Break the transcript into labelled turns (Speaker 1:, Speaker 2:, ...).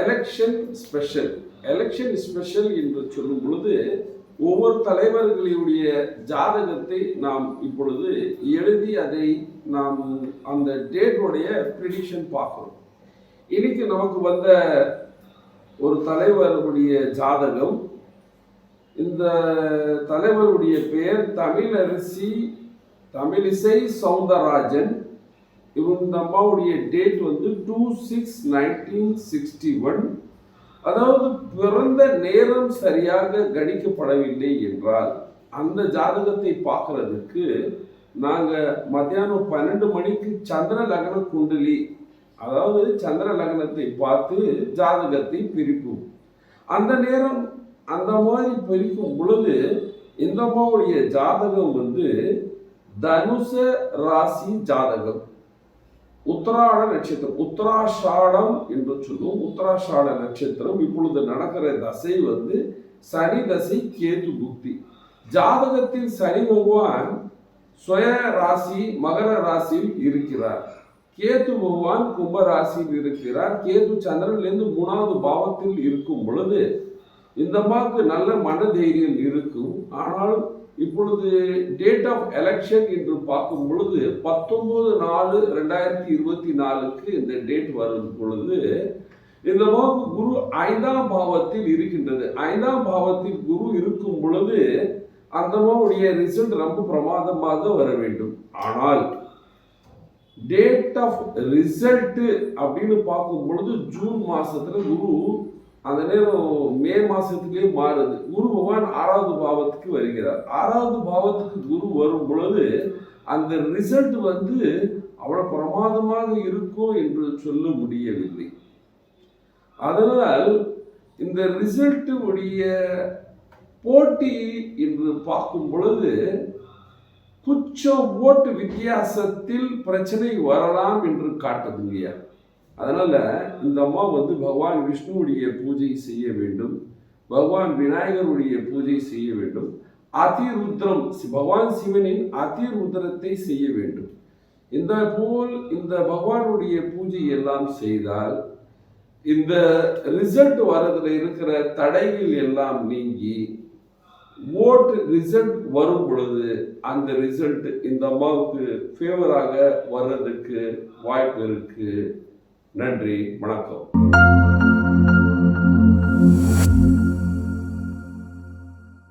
Speaker 1: Election special. Election special என்று சொல்லும் பொழுது ஒவ்வொரு தலைவர்களுடைய ஜாதகத்தை நாம் இப்பொழுது எழுதி அதை நாம் அந்த டேட்டோடைய ப்ரிடிக்ஷன் பார்க்கிறோம். இன்னைக்கு நமக்கு வந்த ஒரு தலைவருடைய ஜாதகம். இந்த தலைவருடைய பெயர் தமிழிசை சவுந்தரராஜன். இந்த அம்மாவுடைய டேட் வந்து 2/6/1961. அதாவது பிறந்த நேரம் சரியாக கணிக்கப்படவில்லை என்றால் அந்த ஜாதகத்தை பார்க்கறதுக்கு நாங்கள் மத்தியானம் 12 மணிக்கு சந்திர லக்ன குண்டலி, அதாவது சந்திர லக்னத்தை பார்த்து ஜாதகத்தை பிரிப்போம். அந்த நேரம் அந்த மாதிரி பிரிக்கும் பொழுது இந்த அம்மாவுடைய ஜாதகம் வந்து தனுச ராசி ஜாதகம், உத்தராட நட்சத்திரம், உத்தராஷாடம் என்று சொல்லுவோம். உத்தராஷாட நட்சத்திரம். இப்பொழுது நடக்கிற தசை வந்து சனி தசை, கேது புக்தி. ஜாதகத்தில் சனி பகவான் சுய ராசி மகர ராசியில் இருக்கிறார். கேது பகவான் கும்ப ராசியில் இருக்கிறார். கேது சந்திரனிலிருந்து 3வது பாவத்தில் இருக்கும் பொழுது இந்த அம்மாவுக்கு நல்ல மனதைரியம் இருக்கும். ஆனால் இப்பொழுது டேட் ஆஃப் எலெக்ஷன் என்று பார்க்கும் பொழுது 19/4/2024 இந்த டேட் வரும் பொழுது இந்த அம்மாவுக்கு குரு 5ஆம் பாவத்தில் இருக்கின்றது. 5ஆம் பாவத்தில் குரு இருக்கும் பொழுது அந்த அம்மாவுடைய ரிசல்ட் ரொம்ப பிரமாதமாக வர வேண்டும். ஆனால் டேட் ஆஃப் ரிசல்ட் அப்படின்னு பார்க்கும் பொழுது ஜூன் மாசத்துல குரு அந்த நேரம் மே மாசத்துலேயே மாறுது. குரு பகவான் 6வது பாவத்துக்கு வருகிறார். 6வது பாவத்துக்கு குரு வரும் பொழுது அந்த ரிசல்ட் வந்து அவ்வளவு பிரமாதமாக இருக்கும் என்று சொல்ல முடியவில்லை. அதனால் இந்த ரிசல்ட் உடைய போட்டி என்று பார்க்கும் பொழுது குச்சம் ஓட்டு வித்தியாசத்தில் பிரச்சனை வரலாம் என்று காட்டுதுங்கய்யா. அதனால இந்த அம்மா வந்து பகவான் விஷ்ணுவுடைய பூஜை செய்ய வேண்டும், பகவான் விநாயகருடைய பூஜை செய்ய வேண்டும், அதிருத்ரம் பகவான் சிவனின் அதிருத்ரத்தை செய்ய வேண்டும். இந்த பகவானுடைய பூஜை எல்லாம் செய்தால் இந்த ரிசல்ட் வரதுல இருக்கிற தடைகள் எல்லாம் நீங்கி ஓட்டு ரிசல்ட் வரும் பொழுது அந்த ரிசல்ட் இந்த அம்மாவுக்கு ஃபேவராக வர்றதுக்கு வாய்ப்பு இருக்கு. நன்றி, வணக்கம்.